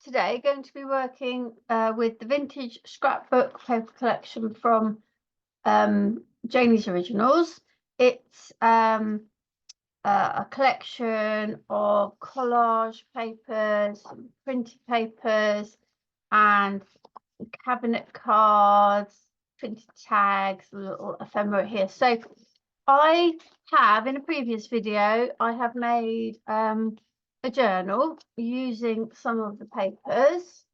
today going to be working with the vintage scrapbook paper collection from Janie's Originals. It's a collection of collage papers, printed papers, and cabinet cards, printed tags, a little ephemera here. So I have, in a previous video, I have made a journal using some of the papers,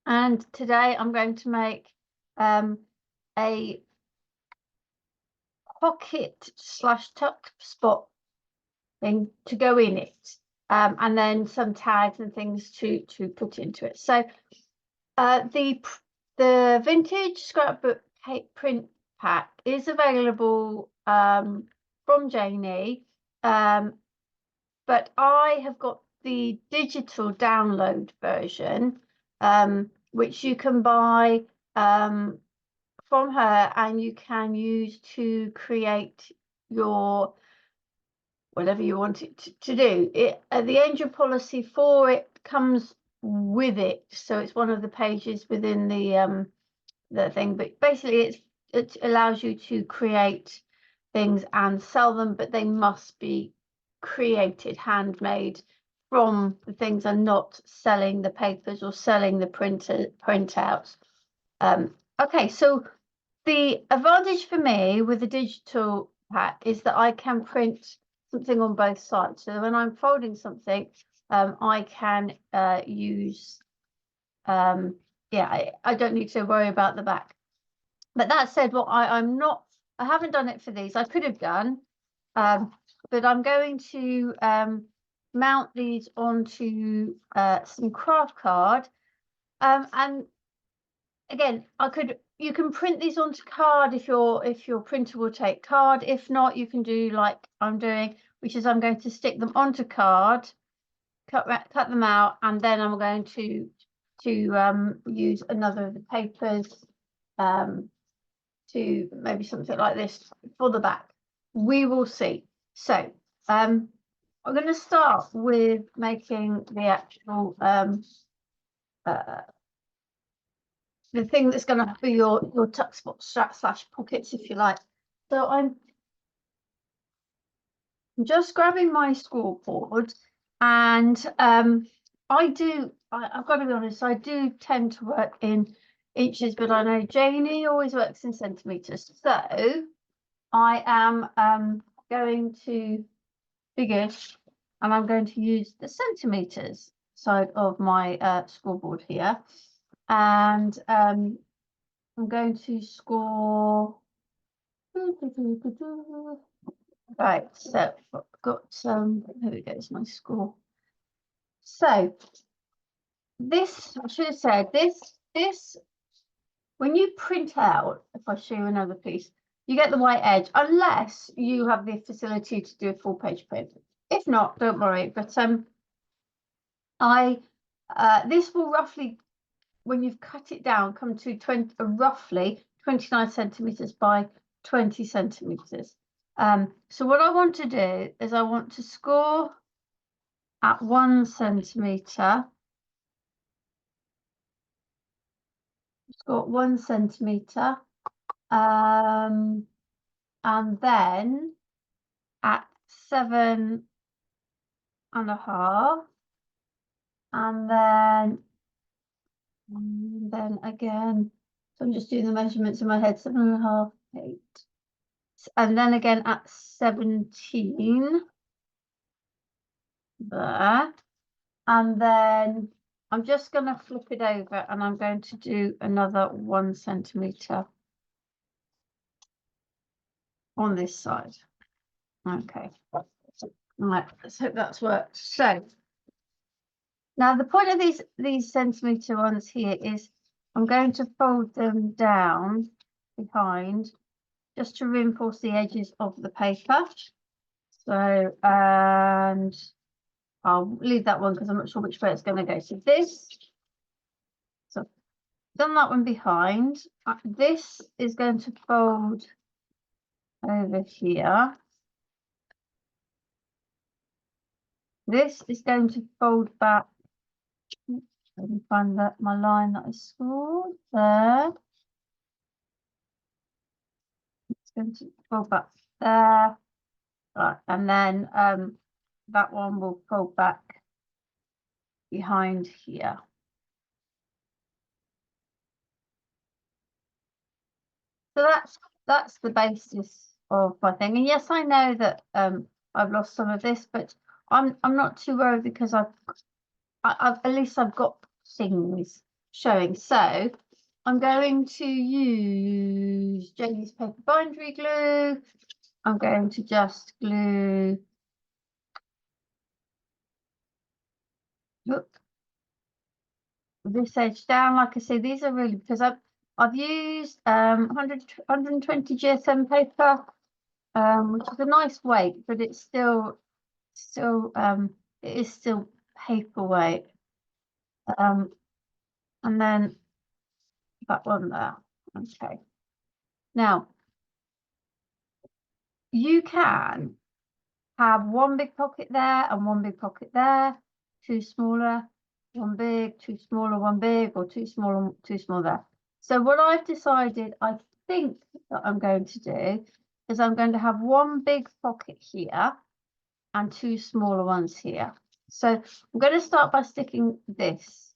and today I'm going to make a pocket / tuck spot thing to go in it, and then some tags and things to put into it. So the vintage scrapbook print pack is available from Janie, but I have got the digital download version, which you can buy from her, and you can use to create your whatever you want it to do. The angel policy for it comes with it, so it's one of the pages within the thing, but basically it allows you to create things and sell them, but they must be created, handmade from the things, and not selling the papers or selling the printouts. Okay, so the advantage for me with the digital pack is that I can print something on both sides. So when I'm folding something, I can use yeah, I don't need to worry about the back. But that said, what I haven't done it for these. I could have done, but I'm going to mount these onto some Kraft card, and again, you can print these onto card if your printer will take card. If not, you can do like I'm doing, which is I'm going to stick them onto card, cut them out, and then I'm going to use another of the papers to maybe something like this for the back. We will see. So I'm going to start with making the actual the thing that's going to be your tuck spot / pockets, if you like. So I'm just grabbing my scoreboard, and I've got to be honest, I do tend to work in inches, but I know Janie always works in centimeters, so I am going to figure, and I'm going to use the centimeters side of my scoreboard here, and I'm going to score. Right, so I've got some, here we go, it's my score. So this, I should have said, this, when you print out, if I show you another piece, you get the white edge, unless you have the facility to do a full page print. If not, don't worry. But this will roughly, when you've cut it down, come to roughly 29 centimeters by 20 centimeters. So what I want to do is I want to score at 1 centimeter. Score 1 centimeter, and then at 7.5, and then again. So I'm just doing the measurements in my head. 7.5, 8. And then again at 17 there, and then I'm just going to flip it over, and I'm going to do another 1 centimeter on this side. Okay, right, let's hope that's worked. So now the point of these centimeter ones here is I'm going to fold them down behind, just to reinforce the edges of the paper. So, and I'll leave that one because I'm not sure which way it's going to go. So this, so done that one behind. This is going to fold over here. This is going to fold back Let me find my line that I scored there. It's going to go back there. Right, and then that one will go back behind here. So that's the basis of my thing. And yes, I know that I've lost some of this, but I'm not too worried because I've at least I've got things showing. So I'm going to use Janie's paper bindery glue. I'm going to just glue this edge down. Like I say, these are really because I've used 120 GSM paper, which is a nice weight, but it's still it is still paperweight. And then that one there. Okay. Now you can have one big pocket there and one big pocket there, two smaller, one big, two smaller, one big, or two smaller, two small there. So what I've decided, I think that I'm going to do is I'm going to have one big pocket here and two smaller ones here. So I'm going to start by sticking this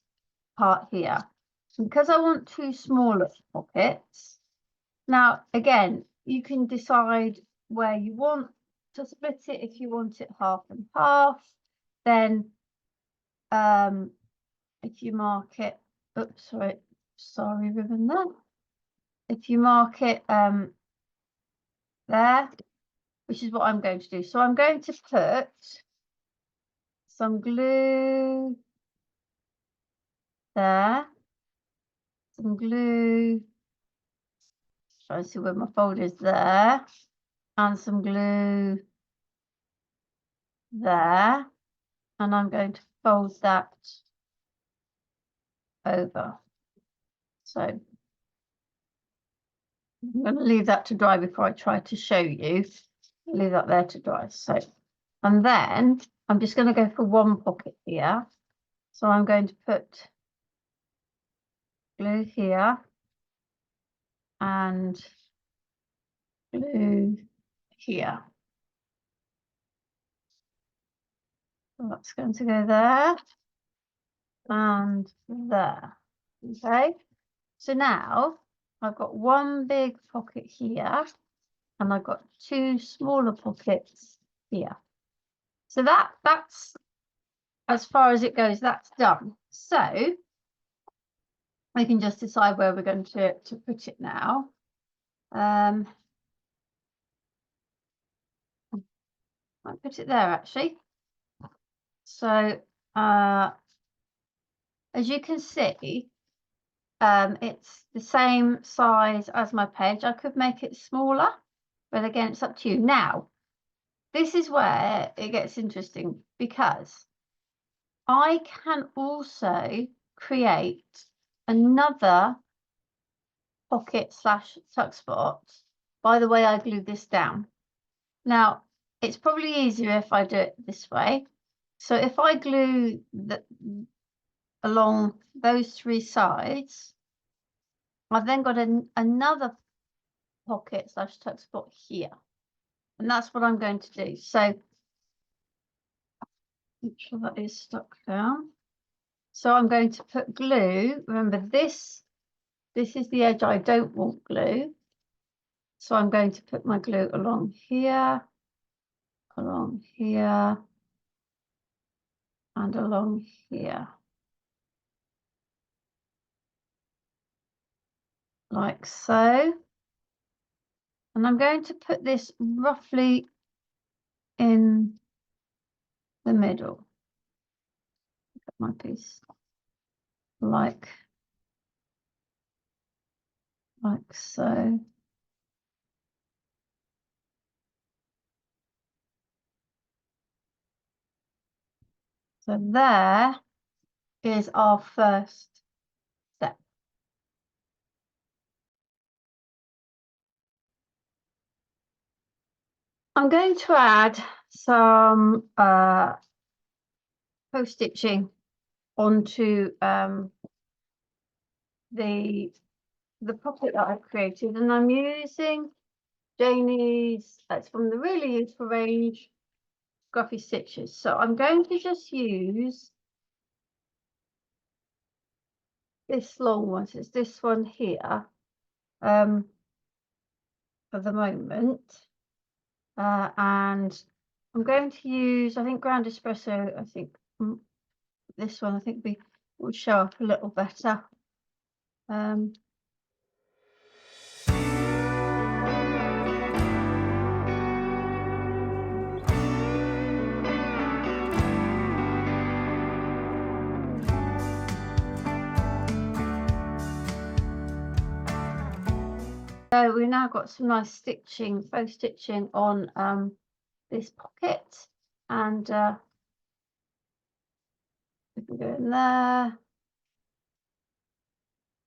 part here. Because I want two smaller pockets. Now, again, you can decide where you want to split it. If you want it half and half, then if you mark it, oops, sorry, ribbon there. If you mark it there, which is what I'm going to do. So I'm going to put some glue there, some glue, try to see where my folder is there, and some glue there, and I'm going to fold that over. So I'm going to leave that to dry before I try to show you. Leave that there to dry. So, and then I'm just going to go for one pocket here. So I'm going to put glue here and glue here. So that's going to go there and there. Okay. So now I've got one big pocket here and I've got two smaller pockets here. So that's as far as it goes, that's done. So we can just decide where we're going to put it now. I put it there actually. So as you can see, it's the same size as my page. I could make it smaller, but again, it's up to you. Now, this is where it gets interesting because I can also create another pocket / tuck spot by the way I glued this down. Now, it's probably easier if I do it this way. So if I glue along those three sides, I've then got another pocket / tuck spot here. And that's what I'm going to do. So make sure that is stuck down. So I'm going to put glue. Remember this is the edge I don't want glue. So I'm going to put my glue along here, and along here. Like so. And I'm going to put this roughly in the middle. Put my piece like so. So there is our first step. I'm going to add some post-stitching onto the pocket that I've created, and I'm using Janie's, that's from the really useful range, Scruffy Stitches. So I'm going to just use this long one, so it's this one here, for the moment. And I'm going to use, I think, ground espresso. I think this one, I think, will show up a little better. So we've now got some nice stitching, faux stitching on this pocket, and we can go in there,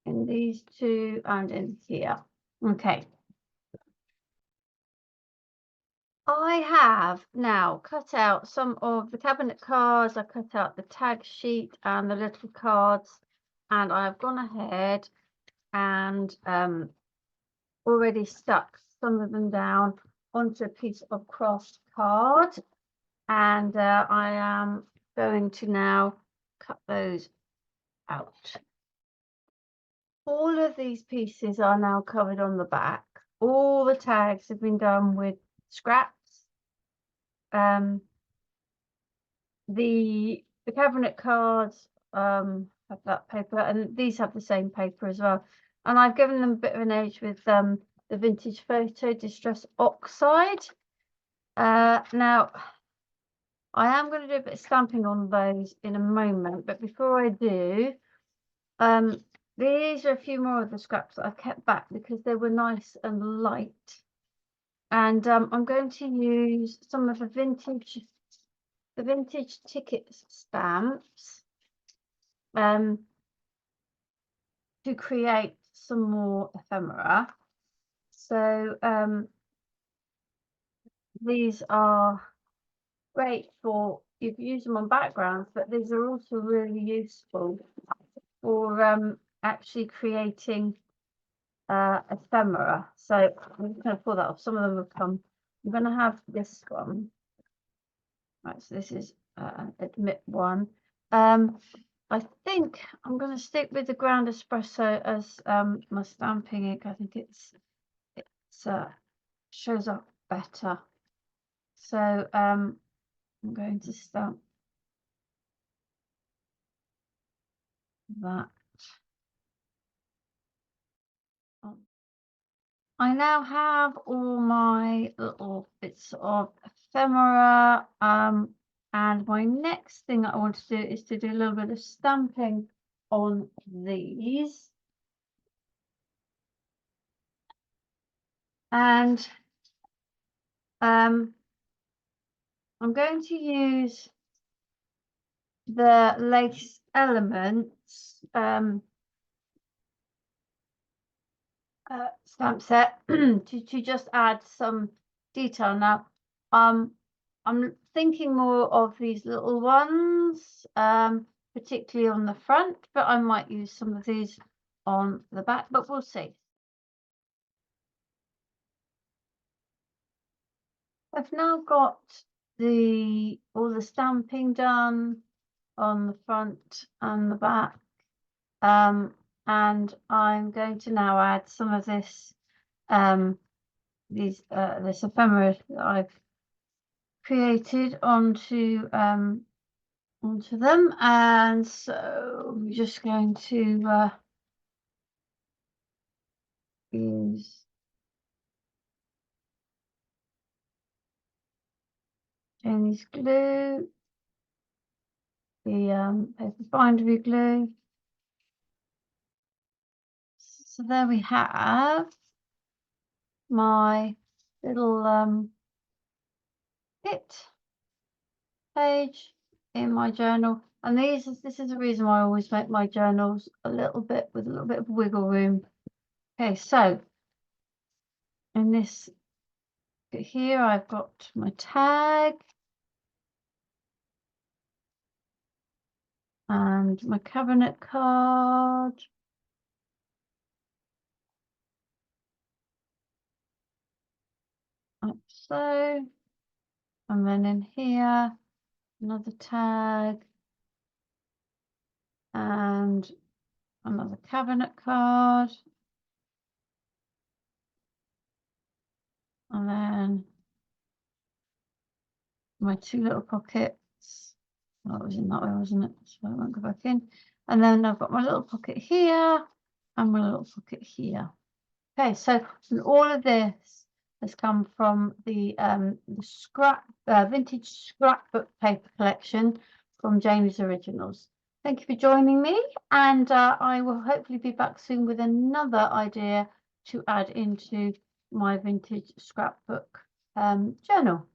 in these two, and in here. Okay. I have now cut out some of the cabinet cards. I cut out the tag sheet and the little cards, and I've gone ahead and already stuck some of them down onto a piece of Kraft card, and I am going to now cut those out. All of these pieces are now covered on the back. All the tags have been done with scraps. The cabinet cards have that paper, and these have the same paper as well. And I've given them a bit of an edge with the Vintage Photo Distress Oxide. Now, I am going to do a bit of stamping on those in a moment, but before I do, these are a few more of the scraps that I've kept back because they were nice and light. And I'm going to use some of the vintage ticket stamps to create some more ephemera. So these are great for, you can use them on backgrounds, but these are also really useful for actually creating ephemera. So I'm just going to pull that off. Some of them have come. I'm going to have this one. Right, so this is admit one. I think I'm going to stick with the ground espresso as my stamping ink. I think it's shows up better. So I'm going to stamp that. I now have all my little bits of ephemera, and my next thing I want to do is to do a little bit of stamping on these. And I'm going to use the lace elements stamp set to just add some detail. Now I'm thinking more of these little ones, particularly on the front, but I might use some of these on the back, but we'll see. I've now got all the stamping done on the front and the back, and I'm going to now add some of this this ephemera that I've created onto them, and so I'm just going to use Janie's glue, the paper bindery glue. So there we have my little kit page in my journal, and this is the reason why I always make my journals with a little bit of wiggle room. Okay, so in this here I've got my tag, And my cabinet card. Like so. And then in here, another tag. And another cabinet card. And then my two little pockets. Oh, it was in that way, wasn't it? So I won't go back in. And then I've got my little pocket here and my little pocket here. Okay, so all of this has come from the vintage scrapbook paper collection from Janie's Originals. Thank you for joining me, and I will hopefully be back soon with another idea to add into my vintage scrapbook journal.